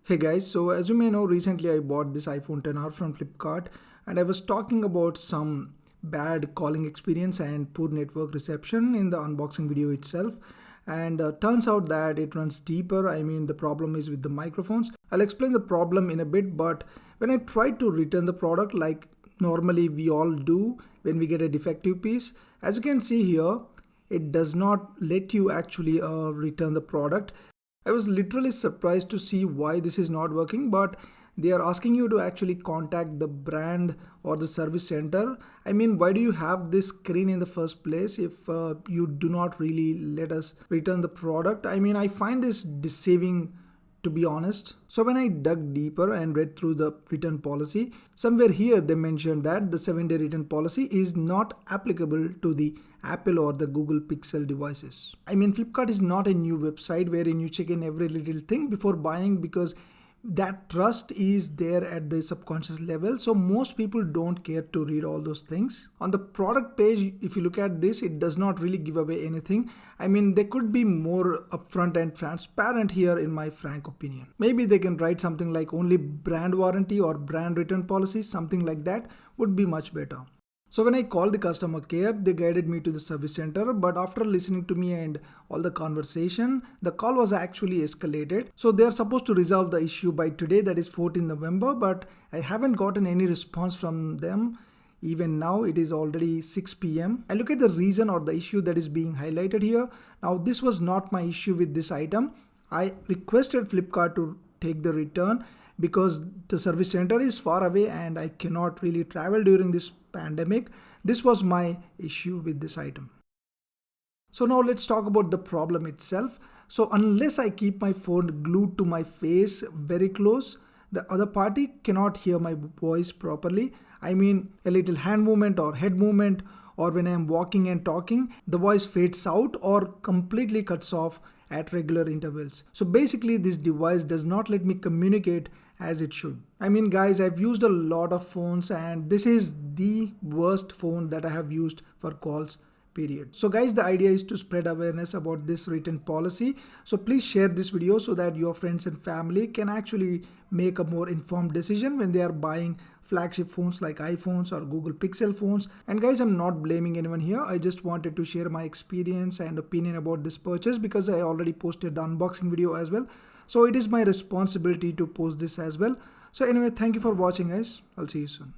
Hey guys, so as you may know, recently I bought this iPhone 10R from Flipkart and I was talking about some bad calling experience and poor network reception in the unboxing video itself. And turns out that it runs deeper. I mean, the problem is with the microphones. I'll explain the problem in a bit, but when I tried to return the product like normally we all do when we get a defective piece, as you can see here, it does not let you actually return the product. I was literally surprised to see why this is not working, but they are asking you to actually contact the brand or the service center. I mean, why do you have this screen in the first place if you do not really let us return the product? I mean, I find this deceiving, to be honest. So when I dug deeper and read through the return policy, somewhere here they mentioned that the 7-day return policy is not applicable to the Apple or the Google Pixel devices. I mean, Flipkart is not a new website wherein you check in every little thing before buying, because that trust is there at the subconscious level, so most people don't care to read all those things. On the product page, if you look at this, it does not really give away anything. I mean, they could be more upfront and transparent here, in my frank opinion. Maybe they can write something like only brand warranty or brand return policy, something like that would be much better. So when I called the customer care, they guided me to the service center, but after listening to me and all the conversation, the call was actually escalated. So they are supposed to resolve the issue by today, that is 14 November, but I haven't gotten any response from them. Even now it is already 6 p.m. I look at the reason or the issue that is being highlighted here. Now this was not my issue with this item. I requested Flipkart to take the return because the service center is far away and I cannot really travel during this pandemic. This was my issue with this item. So now let's talk about the problem itself. So unless I keep my phone glued to my face very close, the other party cannot hear my voice properly. I mean, a little hand movement or head movement, or when I am walking and talking, the voice fades out or completely cuts off at regular intervals. So basically this device does not let me communicate as it should. I mean guys, I've used a lot of phones and this is the worst phone that I have used for calls, period. So guys, the idea is to spread awareness about this written policy. So please share this video so that your friends and family can actually make a more informed decision when they are buying flagship phones like iPhones or Google Pixel phones. And guys, I'm not blaming anyone here. I just wanted to share my experience and opinion about this purchase because I already posted the unboxing video as well. So it is my responsibility to post this as well. So anyway, thank you for watching guys. I'll see you soon.